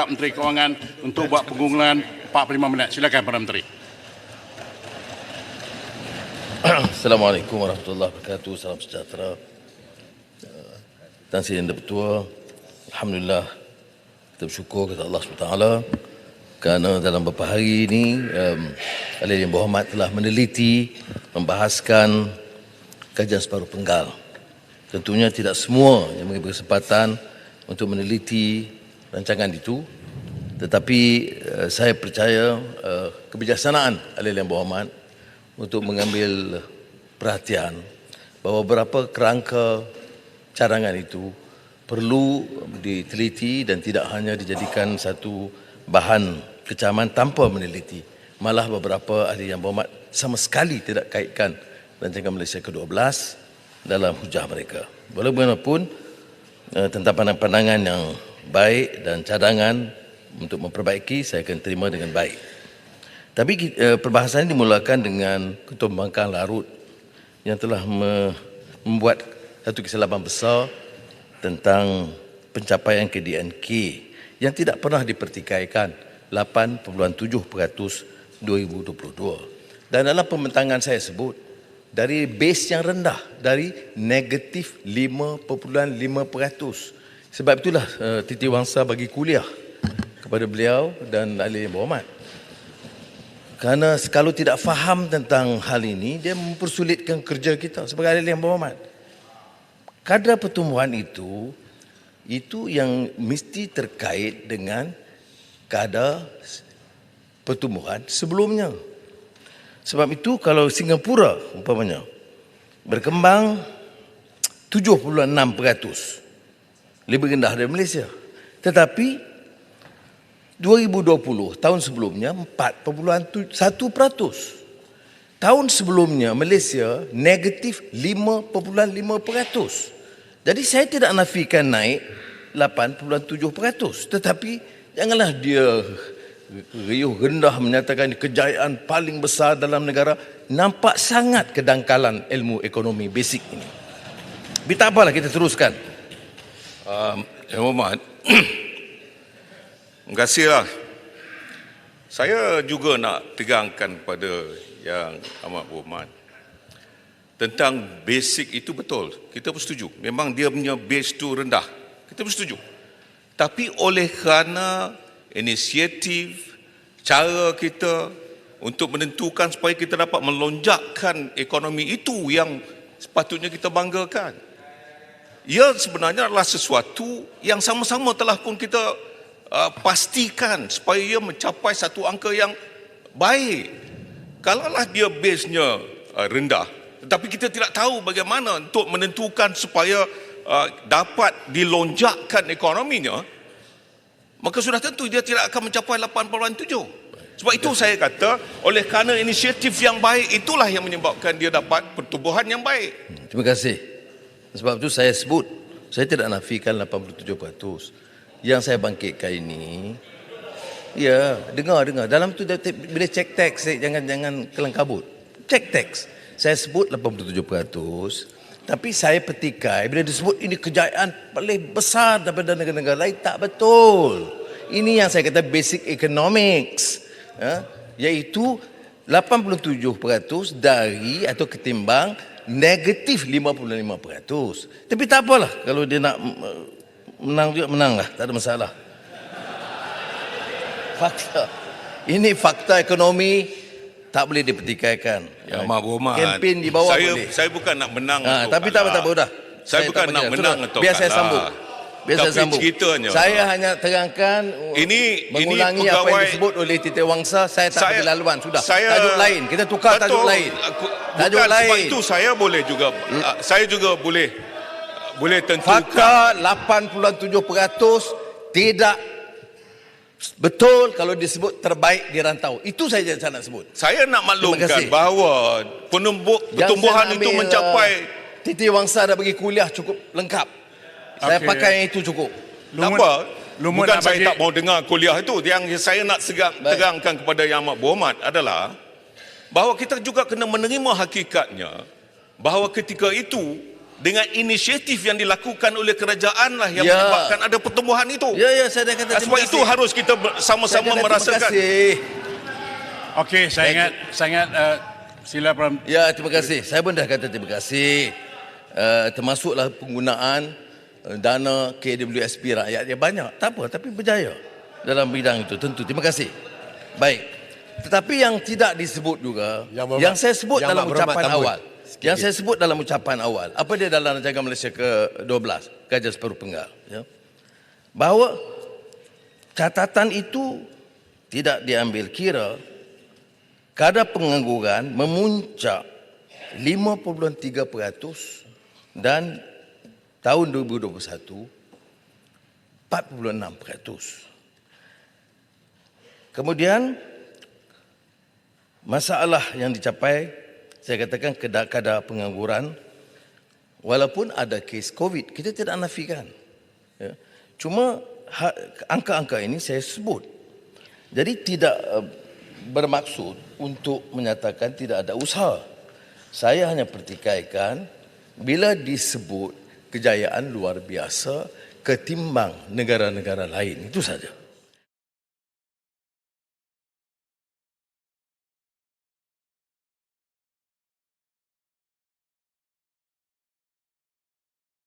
Menteri Kewangan untuk buat pengumuman 45 minit. Silakan Perdana Menteri. Assalamualaikum warahmatullahi wabarakatuh. Salam sejahtera. Tuan Sri Yang Bertuah, alhamdulillah kita bersyukur kepada Allah SWT kerana dalam beberapa hari ini Ahli Yang Berhormat telah meneliti, membahaskan kajian separuh penggal. Tentunya tidak semua yang memberi kesempatan untuk meneliti rancangan itu, tetapi saya percaya kebijaksanaan Ahli Yang Berhormat untuk mengambil perhatian bahawa beberapa kerangka cadangan itu perlu diteliti dan tidak hanya dijadikan satu bahan kecaman tanpa meneliti. Malah beberapa ahli yang berhormat sama sekali tidak kaitkan rancangan Malaysia ke-12 dalam hujah mereka. Walaupun tentang pandangan-pandangan yang baik dan cadangan untuk memperbaiki, saya akan terima dengan baik. Tapi perbahasan ini dimulakan dengan Ketua Pembangkang Larut yang telah membuat satu kesilapan besar tentang pencapaian KDNK yang tidak pernah dipertikaikan 8.7% 2022. Dan dalam pembentangan saya sebut dari base yang rendah, dari negatif 5.5%. Sebab itulah Titiwangsa bagi kuliah kepada beliau dan Ahli Yang Berhormat. Kerana kalau tidak faham tentang hal ini, dia mempersulitkan kerja kita sebagai Ahli Yang Berhormat. Kadar pertumbuhan itu yang mesti terkait dengan kadar pertumbuhan sebelumnya. Sebab itu kalau Singapura umpamanya berkembang 7.6%, lebih rendah dari Malaysia. Tetapi 2020 tahun sebelumnya 4.1%. Tahun sebelumnya Malaysia negatif 5.5%. Jadi saya tidak nafikan naik 8.7%, tetapi janganlah dia riuh rendah menyatakan kejayaan paling besar dalam negara. Nampak sangat kedangkalan ilmu ekonomi basic ini. Tapi tak apalah, kita teruskan. Yang Berhormat, terima kasihlah. Saya juga nak tegangkan kepada Yang Amat Berhormat tentang basic itu betul. Kita pun setuju. Memang dia punya base tu rendah. Kita pun setuju. Tapi oleh kerana inisiatif, cara kita untuk menentukan supaya kita dapat melonjakkan ekonomi itu yang sepatutnya kita banggakan. Ia sebenarnya adalah sesuatu yang sama-sama telah pun kita pastikan supaya ia mencapai satu angka yang baik. Kalaulah dia base-nya rendah, tetapi kita tidak tahu bagaimana untuk menentukan supaya dapat dilonjakkan ekonominya, maka sudah tentu dia tidak akan mencapai 8.7. Sebab itu saya kata, oleh kerana inisiatif yang baik itulah yang menyebabkan dia dapat pertumbuhan yang baik. Terima kasih. Sebab itu saya sebut, saya tidak nafikan 87%. Yang saya bangkitkan ini, ya, dengar. Dalam tu bila cek teks, jangan kelang kabut. Cek teks. Saya sebut 87%, tapi saya petikai bila disebut ini kejayaan paling besar daripada negara-negara lain, tak betul. Ini yang saya kata basic economics, iaitu 87% dari atau ketimbang negatif 55%. Tapi tak apalah, kalau dia nak menang juga menanglah, tak ada masalah. Fakta. Ini fakta ekonomi, tak boleh dipertikaikan. Yang Amat Berhormat, kempen di bawah boleh. Saya bukan nak menang atau tapi tak apa dah. Saya bukan nak menang atau biar saya sambung. Tapi ceritanya, saya hanya terangkan mengulangi ini apa yang disebut oleh Titiwangsa. Saya tak bagi laluan, sudah. Tajuk lain, kita tukar tajuk lain. Tajuk lain. Sebab itu saya boleh juga boleh tentukan fakta 87% tidak betul kalau disebut terbaik di rantau. Itu saja saya nak sebut. Saya nak maklumkan bahawa pertumbuhan itu mencapai Titiwangsa dah bagi kuliah cukup lengkap. Saya pakai yang itu cukup. Tak apa. Bukan saya tak mau dengar kuliah itu. Yang saya nak tegangkan kepada Yang Amat Berhormat adalah bahawa kita juga kena menerima hakikatnya bahawa ketika itu dengan inisiatif yang dilakukan oleh kerajaan lah yang Ya. menyebabkan ada pertumbuhan itu. Ya, saya dah kata terima Sebab kasih. itu harus kita sama-sama Saya dah kata merasakan. Terima kasih. Okey, saya ingat sila Pram. Ya, terima kasih. Saya pun dah kata terima kasih. Termasuklah penggunaan dana KWSP rakyat yang banyak. Tak apa, tapi berjaya dalam bidang itu. Tentu, terima kasih. Baik. Tetapi yang tidak disebut juga, yang saya sebut dalam ucapan awal. Yang saya sebut dalam ucapan awal. Apa dia dalam Rancangan Malaysia ke-12, Kajian Separuh Penggal. Ya. Bahawa catatan itu tidak diambil kira kadar pengangguran memuncak 5.3% dan tahun 2021 4.6%. Kemudian masalah yang dicapai, saya katakan kadar pengangguran, walaupun ada kes COVID, kita tidak nafikan. Ya. Cuma angka-angka ini saya sebut. Jadi tidak bermaksud untuk menyatakan tidak ada usaha. Saya hanya pertikaikan bila disebut kejayaan luar biasa ketimbang negara-negara lain. Itu saja.